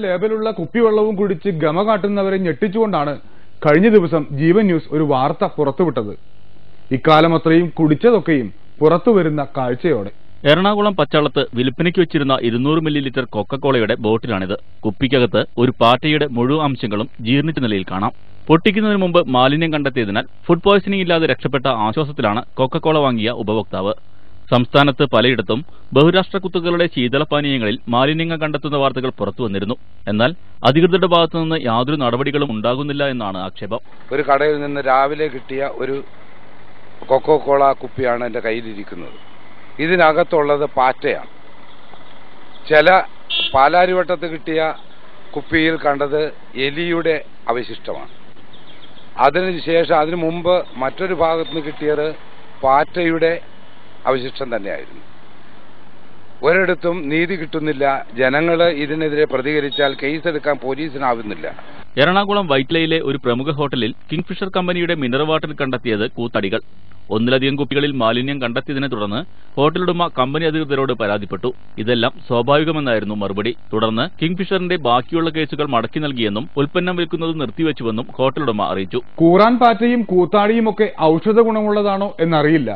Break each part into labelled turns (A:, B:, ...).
A: ലേബലുള്ള കുപ്പിവെള്ളവും കുടിച്ച് ഗമ കാട്ടുന്നവരെ ഞെട്ടിച്ചുകൊണ്ടാണ് കഴിഞ്ഞ ദിവസം ജീവൻ ന്യൂസ് ഒരു വാർത്ത പുറത്തുവിട്ടത്. ഇക്കാലമത്രയും കുടിച്ചതൊക്കെയും പുറത്തുവരുന്ന കാഴ്ചയോടെ.
B: എറണാകുളം പച്ചാളത്ത് വിൽപ്പനയ്ക്ക് വെച്ചിരുന്ന 200 മില്ലി കൊക്കക്കോളയുടെ ബോട്ടിലാണിത്. കുപ്പിക്കകത്ത് ഒരു പാറ്റയുടെ മുഴുവൻ അംശങ്ങളും ജീർണിച്ച നിലയിൽ കാണാം. പൊട്ടിക്കുന്നതിന് മുമ്പ് മാലിന്യം കണ്ടെത്തിയതിനാൽ ഫുഡ് പോയ്സണിംഗ് ഇല്ലാതെ രക്ഷപ്പെട്ട ആശ്വാസത്തിലാണ് കൊക്കക്കോള വാങ്ങിയ ഉപഭോക്താവ്. സംസ്ഥാനത്ത് പലയിടത്തും ബഹുരാഷ്ട്ര കുത്തുകളുടെ ശീതളപാനീയങ്ങളിൽ മാലിന്യങ്ങൾ കണ്ടെത്തുന്ന വാർത്തകൾ പുറത്തുവന്നിരുന്നു. എന്നാൽ അധികൃതരുടെ ഭാഗത്തുനിന്ന് യാതൊരു നടപടികളും ഉണ്ടാകുന്നില്ല എന്നാണ് ആക്ഷേപം.
C: ഒരു കടയിൽ നിന്ന് രാവിലെ കിട്ടിയ ഒരു കൊക്കോകോള കുപ്പിയാണ് എൻ്റെ കയ്യിലിരിക്കുന്നത്. ഇതിനകത്തുള്ളത് പാറ്റയാണ്. ചില പാലാരിവട്ടത്ത് കിട്ടിയ കുപ്പിയിൽ കണ്ടത് എലിയുടെ അവശിഷ്ടമാണ്. അതിനു മുമ്പ് മറ്റൊരു ഭാഗത്ത് നിന്ന് കിട്ടിയത് പാറ്റയുടെ അവശിഷ്ടം തന്നെയായിരുന്നു. ഒരിടത്തും നീതി കിട്ടുന്നില്ല. ജനങ്ങൾ ഇതിനെതിരെ പ്രതികരിച്ചാൽ കേസെടുക്കാൻ പോലീസിനാവുന്നില്ല.
B: എറണാകുളം വൈറ്റ്ലയിലെ ഒരു പ്രമുഖ ഹോട്ടലിൽ കിങ്ഫിഷർ കമ്പനിയുടെ മിനറൽ വാട്ടർ കണ്ടെത്തിയത് കൂത്താടികൾ. ഒന്നിലധികം കുപ്പികളിൽ മാലിന്യം കണ്ടെത്തിയതിനെ തുടർന്ന് ഹോട്ടലുടമ കമ്പനി അധികൃതരോട് പരാതിപ്പെട്ടു. ഇതെല്ലാം സ്വാഭാവികമെന്നായിരുന്നു മറുപടി. തുടർന്ന് കിങ്ഫിഷറിന്റെ ബാക്കിയുള്ള കേസുകൾ മടക്കി നൽകിയെന്നും ഉൽപ്പന്നം വിൽക്കുന്നത് നിർത്തിവെച്ചുവെന്നും ഹോട്ടലുടമ അറിയിച്ചു.
A: കൂറാൻ പാറ്റയും കൂത്താടിയുമൊക്കെ ഔഷധ ഗുണമുള്ളതാണോ എന്നറിയില്ല.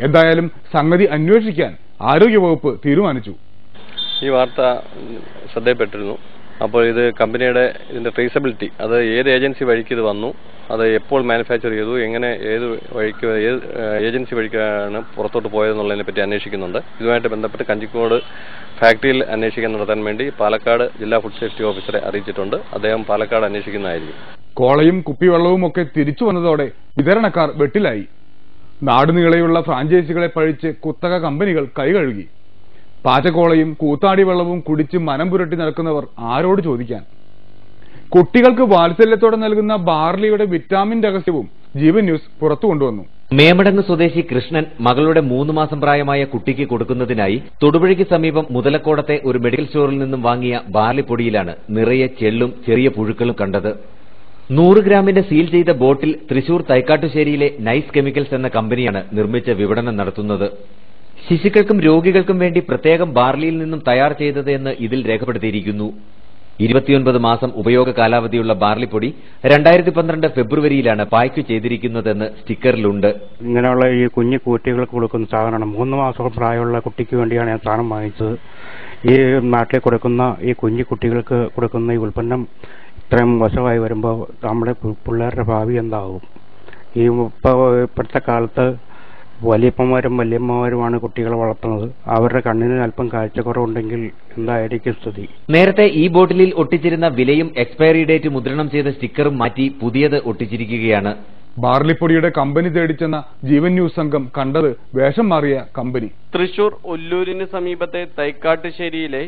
A: എന്തായാലും സംഗതി അന്വേഷിക്കാൻ ആരോഗ്യവകുപ്പ് തീരുമാനിച്ചു.
D: ഈ വാർത്ത ശ്രദ്ധയിൽപ്പെട്ടിരുന്നു. അപ്പോൾ ഇത് കമ്പനിയുടെ ഇതിന്റെ ട്രേസബിലിറ്റി, അത് ഏത് ഏജൻസി വഴിക്ക് ഇത് വന്നു, അത് എപ്പോൾ മാനുഫാക്ചർ ചെയ്തു, എങ്ങനെ ഏത് ഏജൻസി വഴിക്കാണ് പുറത്തോട്ട് പോയതെന്നുള്ളതിനെ പറ്റി അന്വേഷിക്കുന്നുണ്ട്. ഇതുമായിട്ട് ബന്ധപ്പെട്ട് കഞ്ചിക്കോട് ഫാക്ടറിയിൽ അന്വേഷിക്കാൻ നടത്താൻ വേണ്ടി പാലക്കാട് ജില്ലാ ഫുഡ് സേഫ്റ്റി ഓഫീസറെ അറിയിച്ചിട്ടുണ്ട്. അദ്ദേഹം പാലക്കാട് അന്വേഷിക്കുന്നതായിരിക്കും.
A: കോളയും കുപ്പിവെള്ളവും ഒക്കെ തിരിച്ചു വന്നതോടെ വിതരണക്കാർ വെട്ടിലായി. നാടുനീളെയുള്ള ഫ്രാഞ്ചൈസികളെ പഴിച്ച് കുത്തക കമ്പനികൾ കൈകഴുകി. പാറ്റക്കോളയും കൂത്താടി വെള്ളവും കുടിച്ച് മനം പുരട്ടി നടക്കുന്നവർ ആരോട് ചോദിക്കാൻ? കുട്ടികൾക്ക് വാത്സല്യത്തോടെ നൽകുന്ന ബാർലിയുടെ വിറ്റാമിൻ രഹസ്യവും ജീവൻ ന്യൂസ് പുറത്തു കൊണ്ടുവന്നു.
E: മേമടങ്ങ് സ്വദേശി കൃഷ്ണൻ മകളുടെ 3 മാസം പ്രായമായ കുട്ടിക്ക് കൊടുക്കുന്നതിനായി തൊടുപുഴയ്ക്ക് സമീപം മുതലക്കോടത്തെ ഒരു മെഡിക്കൽ സ്റ്റോറിൽ നിന്നും വാങ്ങിയ ബാർലി പൊടിയിലാണ് നിറയെ ചെള്ളും ചെറിയ പുഴുക്കളും കണ്ടത്. 100 ഗ്രാമിന്റെ സീൽ ചെയ്ത ബോട്ടിൽ തൃശൂർ തൈക്കാട്ടുശ്ശേരിയിലെ നൈസ് കെമിക്കൽസ് എന്ന കമ്പനിയാണ് നിർമ്മിച്ച് വിപണനം നടത്തുന്നത്. ശിശുക്കൾക്കും രോഗികൾക്കും വേണ്ടി പ്രത്യേകം ബാർലിയിൽ നിന്നും തയ്യാർ ചെയ്തത് എന്ന് ഇതിൽ രേഖപ്പെടുത്തിയിരിക്കുന്നു. 29 മാസം ഉപയോഗ കാലാവധിയുള്ള ബാർലിപ്പൊടി 2012 ഫെബ്രുവരിയിലാണ് പായ്ക്ക് ചെയ്തിരിക്കുന്നതെന്ന് സ്റ്റിക്കറിലുണ്ട്.
F: ഇങ്ങനെയുള്ള ഈ കുഞ്ഞു കുട്ടികൾക്ക് കൊടുക്കുന്ന സാധനമാണ്. 3 മാസം പ്രായമുള്ള കുട്ടിക്ക് വേണ്ടിയാണ് ഞാൻ സാധനം വാങ്ങിച്ചത്. ഈ നാട്ടിൽ കൊടുക്കുന്ന ഈ കുഞ്ഞു കുട്ടികൾക്ക് കൊടുക്കുന്ന ഈ ഉൽപ്പന്നം ഇത്രയും മോശമായി വരുമ്പോൾ നമ്മുടെ പിള്ളേരുടെ ഭാവി എന്താകും? ഇപ്പോഴത്തെ കാലത്ത് വലിയപ്പന്മാരും വല്യമ്മമാരുമാണ് കുട്ടികളെ വളർത്തുന്നത്. അവരുടെ കണ്ണിന് അല്പം കാഴ്ചക്കുറവുണ്ടെങ്കിൽ എന്തായിരിക്കും സ്ഥിതി?
E: നേരത്തെ ഈ ബോട്ടിലിൽ ഒട്ടിച്ചിരുന്ന വിലയും എക്സ്പയറി ഡേറ്റ് മുദ്രണം ചെയ്ത സ്റ്റിക്കറും മാറ്റി പുതിയത് ഒട്ടിച്ചിരിക്കുകയാണ്.
A: ബാർലിപ്പൊടിയുടെ കമ്പനി തേടിച്ചെന്ന ജീവൻ ന്യൂസ് സംഘം കണ്ടത് വേഷം മാറിയ കമ്പനി.
G: തൃശൂർ ഒല്ലൂരിന് സമീപത്തെ തൈക്കാട്ടുശ്ശേരിയിലെ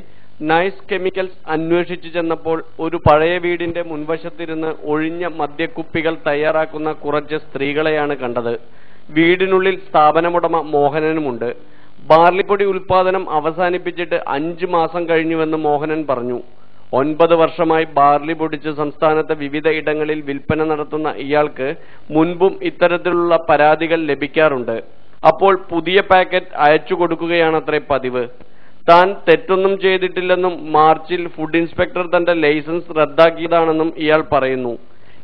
G: നൈസ് കെമിക്കൽസ് അന്വേഷിച്ചു ചെന്നപ്പോൾ ഒരു പഴയ വീടിന്റെ മുൻവശത്തിരുന്ന് ഒഴിഞ്ഞ മദ്യക്കുപ്പികൾ തയ്യാറാക്കുന്ന കുറച്ച് സ്ത്രീകളെയാണ് കണ്ടത്. വീടിനുള്ളിൽ സ്ഥാപനമുടമ മോഹനനുമുണ്ട്. ബാർലിപ്പൊടി ഉൽപാദനം അവസാനിപ്പിച്ചിട്ട് 5 മാസം കഴിഞ്ഞുവെന്ന് മോഹനൻ പറഞ്ഞു. 9 വർഷമായി ബാർലി പൊടിച്ച് സംസ്ഥാനത്തെ വിവിധ ഇടങ്ങളിൽ വിൽപ്പന നടത്തുന്ന ഇയാൾക്ക് മുൻപും ഇത്തരത്തിലുള്ള പരാതികൾ ലഭിക്കാറുണ്ട്. അപ്പോൾ പുതിയ പാക്കറ്റ് അയച്ചു കൊടുക്കുകയാണത്രേ പതിവ്. താൻ തെറ്റൊന്നും ചെയ്തിട്ടില്ലെന്നും മാർച്ചിൽ ഫുഡ് ഇൻസ്പെക്ടർ തന്റെ ലൈസൻസ് റദ്ദാക്കിയതാണെന്നും ഇയാൾ പറയുന്നു.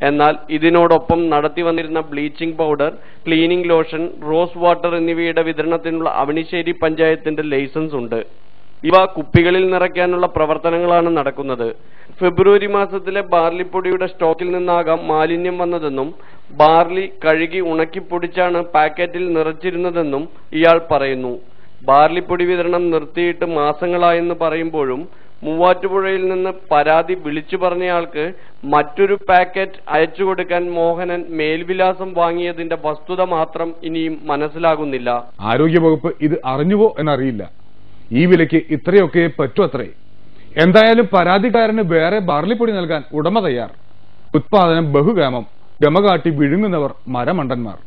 G: എന്നാൽ ഇതിനോടൊപ്പം നടത്തി വന്നിരുന്ന bleaching powder, cleaning lotion, rose water എന്നിവയുടെ വിതരണത്തിനുള്ള അവണിശ്ശേരി പഞ്ചായത്തിന്റെ ലൈസൻസ് ഉണ്ട്. ഇവ കുപ്പികളിൽ നിറയ്ക്കാനുള്ള പ്രവർത്തനങ്ങളാണ് നടക്കുന്നത്. ഫെബ്രുവരി മാസത്തിലെ ബാർലിപ്പൊടിയുടെ സ്റ്റോക്കിൽ നിന്നാകാം മാലിന്യം വന്നതെന്നും ബാർലി കഴുകി ഉണക്കിപ്പൊടിച്ചാണ് പാക്കറ്റിൽ നിറച്ചിരുന്നതെന്നും ഇയാൾ പറയുന്നു. ബാർലിപ്പൊടി വിതരണം നിർത്തിയിട്ട് മാസങ്ങളായെന്ന് പറയുമ്പോഴും മൂവാറ്റുപുഴയിൽ നിന്ന് പരാതി വിളിച്ചു പറഞ്ഞയാൾക്ക് മറ്റൊരു പാക്കറ്റ് അയച്ചു കൊടുക്കാൻ മോഹനൻ മേൽവിലാസം വാങ്ങിയതിന്റെ വസ്തുത മാത്രം ഇനിയും മനസ്സിലാകുന്നില്ല.
A: ആരോഗ്യവകുപ്പ് ഇത് അറിഞ്ഞുവോ എന്നറിയില്ല. ഈ വിലയ്ക്ക് ഇത്രയൊക്കെ പറ്റുമത്രേ. എന്തായാലും പരാതിക്കാരന് വേറെ ബാർലിപ്പൊടി നൽകാൻ ഉടമ തയ്യാർ. ഉത്പാദനം ബഹുഗാമം, ഗമകാട്ടി വിഴുങ്ങുന്നവർ മരമണ്ടന്മാർ.